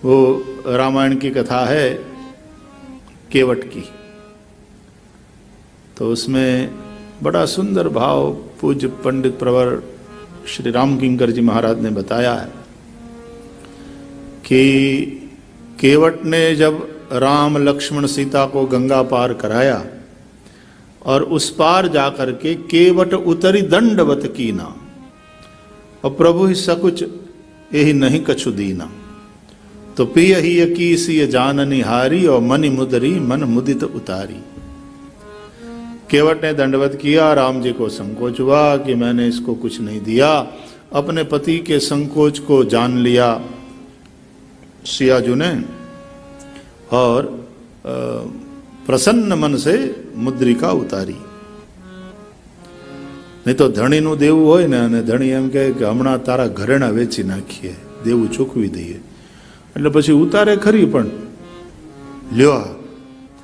वो रामायण की कथा है केवट की। तो उसमें बड़ा सुंदर भाव पूज्य पंडित प्रवर श्री राम किंकर जी महाराज ने बताया है कि केवट ने जब राम लक्ष्मण सीता को गंगा पार कराया और उस पार जाकर के केवट उतरी दंडवत कीना, और प्रभु ही सकुच यही नहीं कछु दीना, तो पिय ही यकीसी जाननी हारी और मनि मुदरी मन मुदित उतारी। केवट ने दंडवत किया, राम जी को संकोच हुआ कि मैंने इसको कुछ नहीं दिया। अपने पति के संकोच को जान लिया सियाजू ने और प्रसन्न मन से मुद्रिका उतारी। नहीं तो धણીનું દેવું હોય ને અને ધણી એમ કહે કે હમણાં તારા ઘરેણા વેચી નાખીએ, દેવું ચૂકવી દઈએ, એટલે પછી ઉતારે ખરી, પણ લ્યો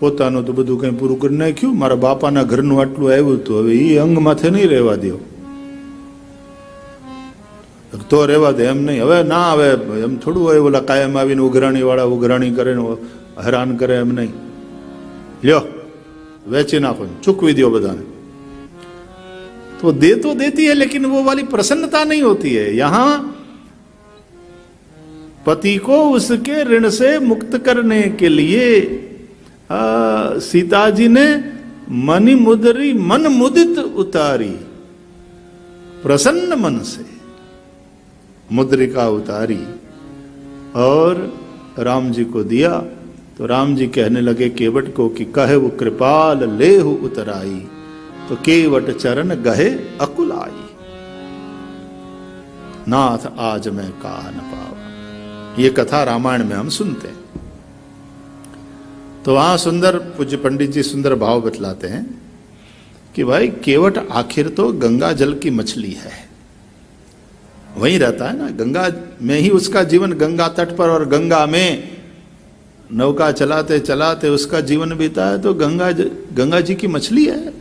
પોતાનું તો બધું કંઈ પૂરું કરી નાખ્યું, મારા બાપાના ઘરનું આટલું આવ્યું હતું, હવે એ અંગ માથે નહીં રહેવા દો, તો રહેવા દે, એમ નહીં, હવે ના, હવે એમ થોડું હોય, ઓલા કાયમ આવીને ઉઘરાણી વાળા ઉઘરાણી કરે ને હેરાન કરે, એમ નહીં, લ્યો વેચી नाखो, चुकवी दो बधाने। तो दे तो देती है, लेकिन वो वाली प्रसन्नता नहीं होती है। यहां पति को उसके ऋण से मुक्त करने के लिए सीता जी ने मनि मुदरी मन मुदित उतारी, प्रसन्न मन से मुद्रिका उतारी और राम जी को दिया। तो राम जी कहने लगे केवट को कि कहे वो कृपाल लेहु उतराई, तो केवट चरण गहे अकुल आई, नाथ आज मैं काह न पावा। ये कथा रामायण में हम सुनते हैं। तो वहां सुंदर पूज्य पंडित जी सुंदर भाव बतलाते हैं कि भाई केवट आखिर तो गंगा जल की मछली है, वहीं रहता है ना, गंगा में ही उसका जीवन, गंगा तट पर और गंगा में नौका चलाते चलाते उसका जीवन बीता है। तो गंगा जी की मछली है।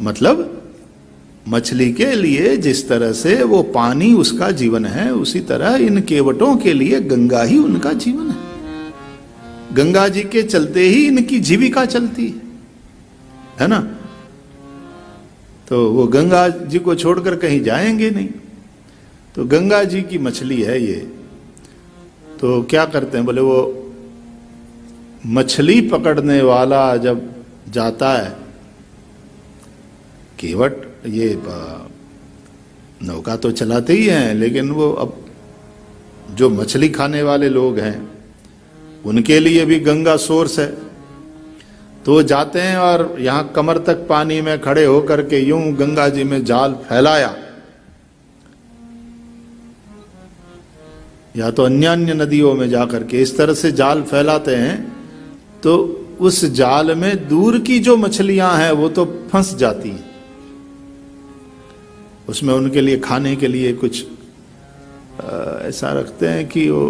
मतलब मछली के लिए जिस तरह से वो पानी उसका जीवन है, उसी तरह इन केवटों के लिए गंगा ही उनका जीवन है। गंगा जी के चलते ही इनकी जीविका चलती है ना। तो वो गंगा जी को छोड़कर कहीं जाएंगे नहीं। तो गंगा जी की मछली है ये। तो क्या करते हैं, बोले वो मछली पकड़ने वाला जब जाता है, केवट ये नौका तो चलाते ही हैं, लेकिन वो अब जो मछली खाने वाले लोग हैं उनके लिए भी गंगा सोर्स है। तो जाते हैं और यहां कमर तक पानी में खड़े होकर के यूं गंगा जी में जाल फैलाया, या तो अन्य अन्य नदियों में जाकर के इस तरह से जाल फैलाते हैं, तो उस जाल में दूर की जो मछलियां हैं वो तो फंस जाती हैं। उसमें उनके लिए खाने के लिए कुछ ऐसा रखते हैं कि वो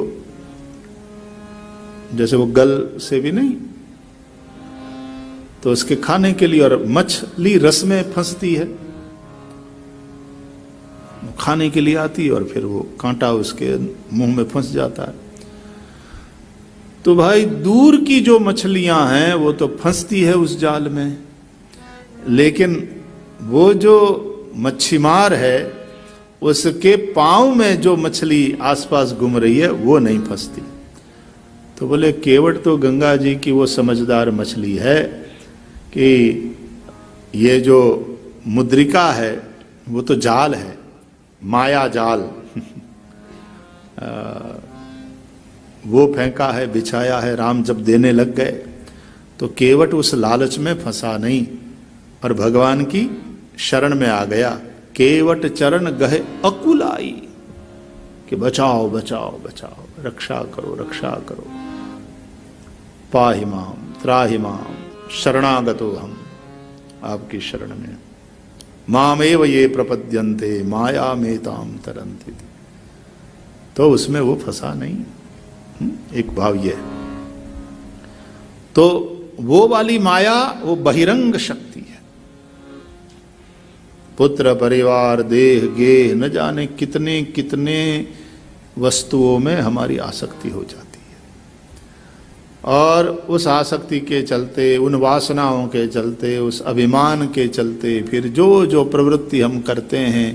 जैसे वो गल से भी नहीं, तो उसके खाने के लिए, और मछली रस में फंसती है, खाने के लिए आती है और फिर वो कांटा उसके मुंह में फंस जाता है। तो भाई दूर की जो मछलियां हैं वो तो फंसती है उस जाल में, लेकिन वो जो मच्छीमार है उसके पांव में जो मछली आसपास घूम रही है वो नहीं फंसती। तो बोले केवट तो गंगा जी की वो समझदार मछली है कि ये जो मुद्रिका है वो तो जाल है, माया जाल वो फेंका है, बिछाया है। राम जब देने लग गए तो केवट उस लालच में फंसा नहीं और भगवान की शरण में आ गया। केवट चरण गहे अकुल आई, कि बचाओ बचाओ बचाओ, रक्षा करो रक्षा करो, पाहि माम त्राहि माम शरणागतो हम, आपकी शरण में, मामेव ये प्रपद्यन्ते माया मेताम तरन्ति। तो उसमें वो फंसा नहीं। एक भाव ये है। तो वो वाली माया वो बहिरंग शक्ति है। पुत्र परिवार देह गेह न जाने कितने कितने वस्तुओं में हमारी आसक्ति हो जाती है और उस आसक्ति के चलते, उन वासनाओं के चलते, उस अभिमान के चलते फिर जो जो प्रवृत्ति हम करते हैं,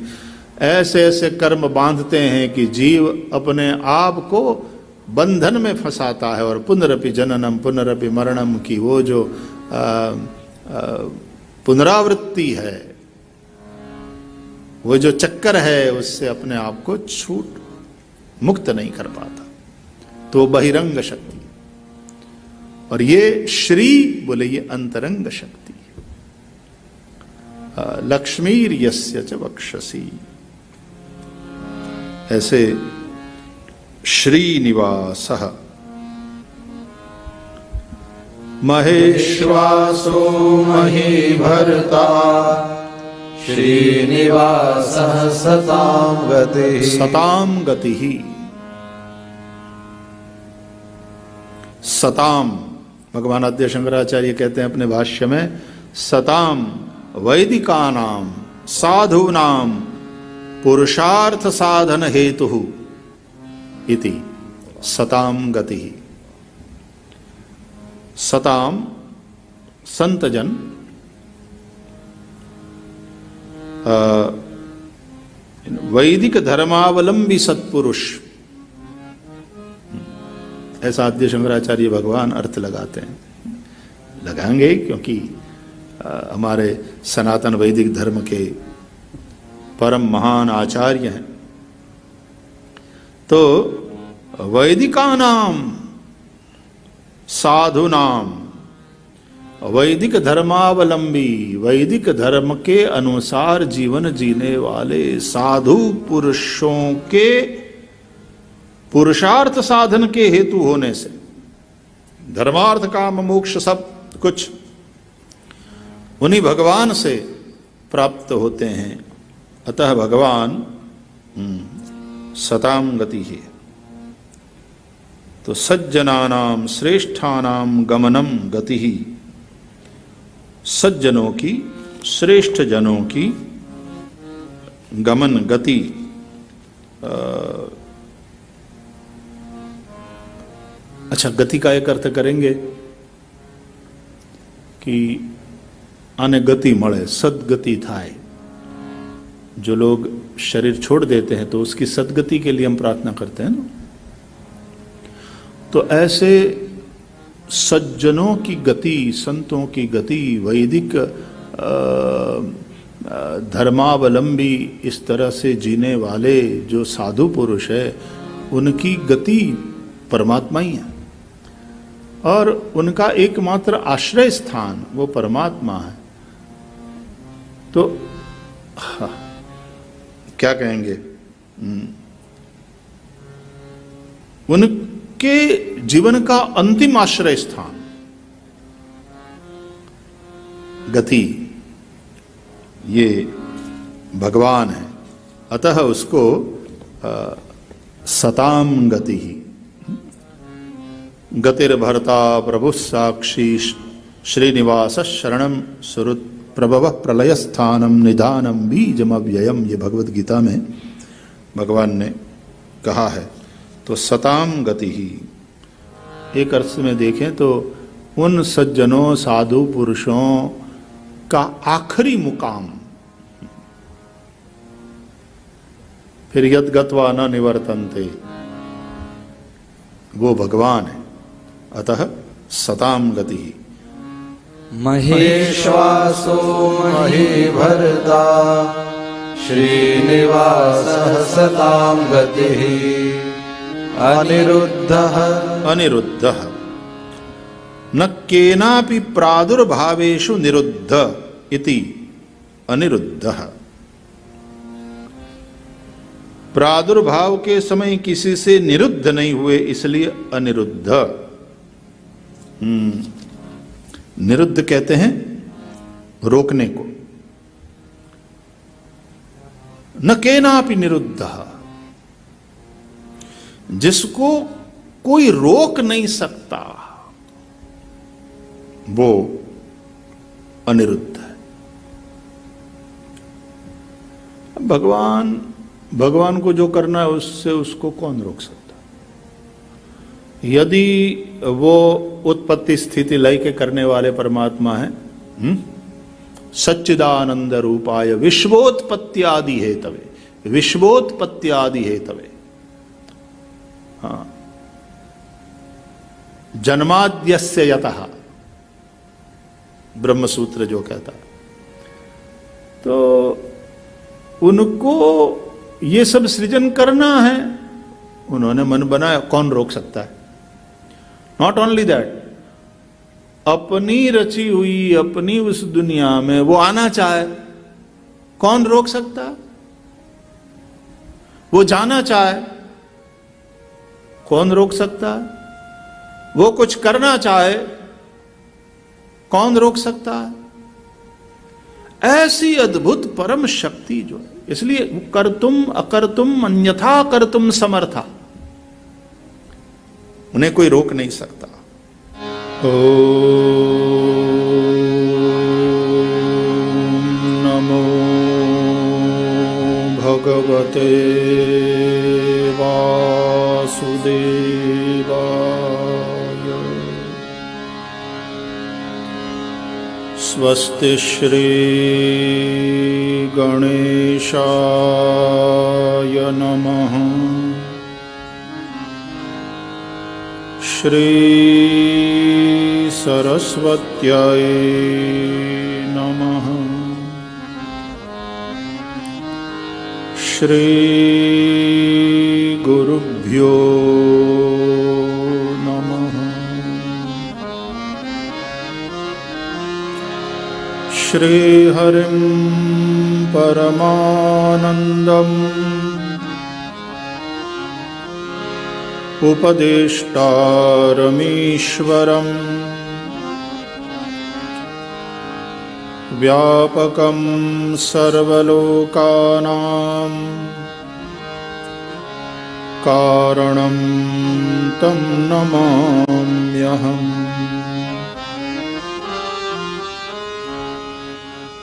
ऐसे ऐसे कर्म बांधते हैं कि जीव अपने आप को बंधन में फंसाता है और पुनरपि जननम पुनरपि मरणम की वो जो पुनरावृत्ति है, वो जो चक्कर है, उससे अपने आप को छूट मुक्त नहीं कर पाता। तो बहिरंग शक्ति, और ये श्री बोले ये अंतरंग शक्ति। लक्ष्मीर यस्य च वक्षसि, ऐसे श्रीनिवासः महेश्वासो महीभर्ता श्रीनिवासः सतां गतिः। सताम गतिः, सताम भगवान आद्य शंकराचार्य कहते हैं अपने भाष्य में, सताम वैदिकानाम साधूनाम पुरुषार्थ साधन हेतु इति सताम गति। सताम संतजन वैदिक धर्मावलंबी सत्पुरुष, ऐसा आद्य शंकराचार्य भगवान अर्थ लगाते हैं, लगाएंगे क्योंकि हमारे सनातन वैदिक धर्म के परम महान आचार्य हैं। तो वैदिकानाम साधुनाम, वैदिक धर्मावलंबी, वैदिक धर्म के अनुसार जीवन जीने वाले साधु पुरुषों के पुरुषार्थ साधन के हेतु होने से, धर्मार्थ काम मोक्ष सब कुछ उन्हीं भगवान से प्राप्त होते हैं। अतः भगवान सताम गति है। तो सज्जनानाम श्रेष्ठानाम गमनम गति ही, सज्जनों की, श्रेष्ठ जनों की गमन गति, अच्छा गति का एक अर्थ करेंगे कि आने गति मळे, सदगति थाय। जो लोग शरीर छोड़ देते हैं तो उसकी सदगति के लिए हम प्रार्थना करते हैं ना। तो ऐसे सज्जनों की गति, संतों की गति, वैदिक धर्मावलंबी इस तरह से जीने वाले जो साधु पुरुष है, उनकी गति परमात्मा ही है और उनका एकमात्र आश्रय स्थान वो परमात्मा है। तो क्या कहेंगे, उनके जीवन का अंतिम आश्रय स्थान गति ये भगवान है। अतः उसको सताम गति ही, गतिर्भर्ता प्रभु साक्षी श्रीनिवास शरणम सुरुत प्रभव प्रलय स्थानम निधानम बीजम अव्ययम, ये भगवद गीता में भगवान ने कहा है। तो सताम गति ही एक अर्थ में देखें तो उन सज्जनों साधु पुरुषों का आखिरी मुकाम, फिर यद गत्वा न निवर्तन्ते, वो भगवान है। अतः सताम गति ही। महेश्वासो महीभर्ता श्रीनिवासः सतां गतिः अनिरुद्धः। अनिरुद्धः न केनापि प्रादुर्भावेषु निरुद्ध इति अनिरुद्धः। प्रादुर्भाव के समय किसी से निरुद्ध नहीं हुए, इसलिए अनिरुद्ध। निरुद्ध कहते हैं रोकने को। न केनापि निरुद्ध, जिसको कोई रोक नहीं सकता वो अनिरुद्ध है। भगवान भगवान को जो करना है उससे उसको कौन रोक सकता? यदि वो उत्पत्ति स्थिति लय के करने वाले परमात्मा है, सच्चिदानंद रूपाय विश्वोत्पत्त्यादि हेतवे, विश्वोत्पत्त्यादि हेतवे, हाँ, जन्माद्यस्य यतः ब्रह्मसूत्र जो कहता है, तो उनको ये सब सृजन करना है, उन्होंने मन बनाया, कौन रोक सकता है? नॉट ओनली दैट, अपनी रची हुई अपनी उस दुनिया में वो आना चाहे, कौन रोक सकता है? वो जाना चाहे, कौन रोक सकता है? वो कुछ करना चाहे, कौन रोक सकता है? ऐसी अद्भुत परम शक्ति जो है, इसलिए कर्तुम अकर्तुम अन्यथा कर्तुम समर्था, उन्हें कोई रोक नहीं सकता। ओम नमो भगवते वासुदेवाय। स्वस्ति श्री गणेशाय नमः। श्री सरस्वत्यै नमः। श्री गुरुभ्यो नमः। श्री हरिं परमानन्दम् उपदेष्टारमीश्वरम् व्यापकं सर्वलोकानां कारणं तं नमाम्यहम्।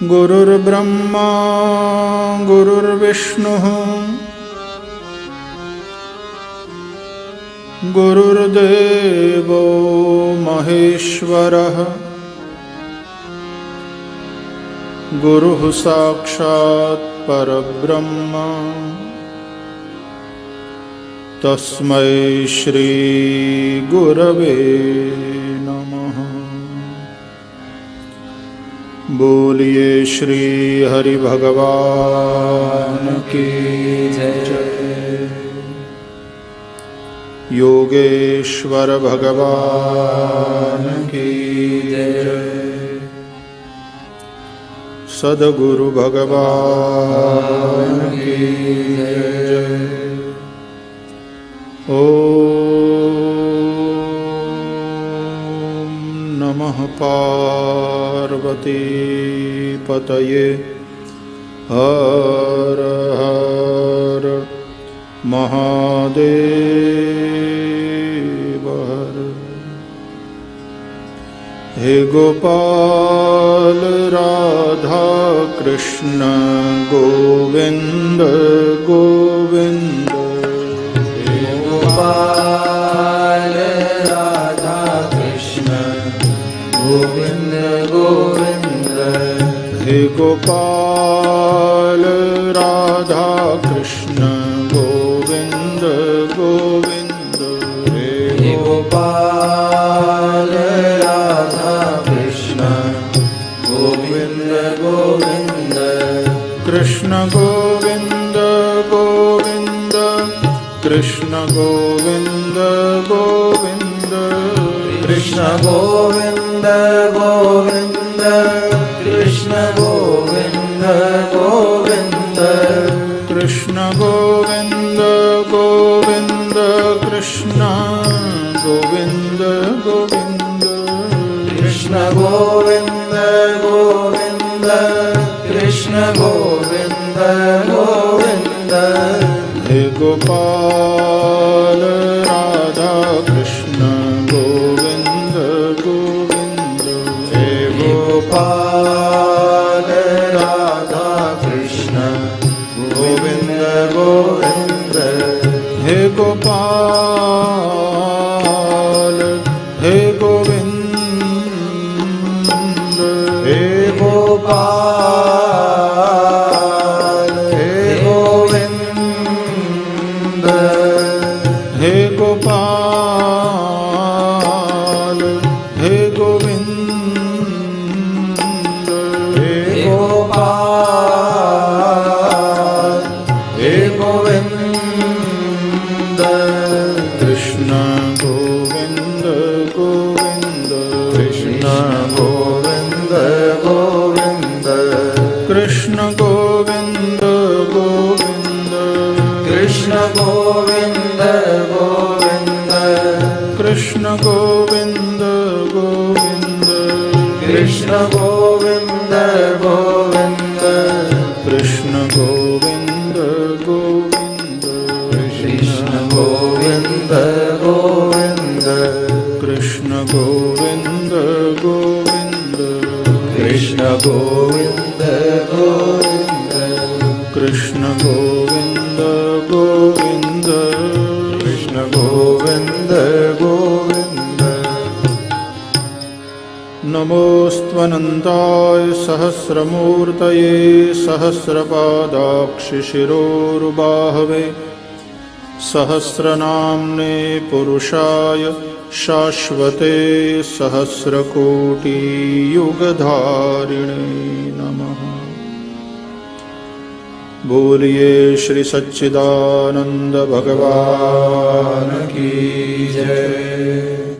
गुरुर्ब्रह्मा गुरुर्विष्णुः गुरुर्देवो महेश्वरः गुरुः साक्षात् परब्रह्म तस्मै श्री गुरवे नमः। बोलिए श्री हरि भगवान की जय। योगेश्वर भगवान की जय। सद्गुरु भगवान की जय। ओम नमः पार्वती पतये। हर हर महादेव हर। हे गोपाल राधा कृष्ण गोविंद गोविंद। हे गोपाल राधा कृष्ण गोविंद गोविंद। हे गोपाल राधा कृष्ण गोविंद गोविंद। हे गोपाल राधा कृष्ण गोविंद गोविंद। कृष्ण गोविंद गोविंद कृष्ण गोविंद गोविंद। कृष्ण गोविंद गोविंद कृष्ण गोविंद गोविंद। कृष्ण गोविंद गोविंद कृष्ण गोविंद गोविंद। कृष्ण गोविंद गोविंद कृष्ण गोविंद गोविंद। हे गोपाल राधा कृष्ण गोविंद गोविंद। हे गोपाल राधा कृष्ण गोविंद गोविंद। हे गोविंद, हे गोपाल, हे गोविंद, हे गोपाल, हे गोविंद, हे गोपाल, हे गोविंद, कृष्ण गोविंद गोविंद, कृष्ण गोविंद गोविंद, कृष्ण गोविंद गोविंद, कृष्ण गोविंद गोविंद, कृष्ण गोविंद गोविंद, कृष्ण गोविंद गोविंद, कृष्ण गोविंद गोविंद, कृष्ण गोविंद गोविंद, कृष्ण गोविंद गोविंद, कृष्ण गोविंद गोविंद, कृष्ण गोविंद गोविंद, कृष्ण गोविंद गोविंद। नमोऽस्त्वनन्ताय सहस्रमूर्तये सहस्रपादाक्षिशिरोरुबाहवे सहस्रनाम्ने पुरुषाय शाश्वते सहस्रकोटियुगधारिणे नमः। बोलिए श्री सच्चिदानंद भगवान की जय।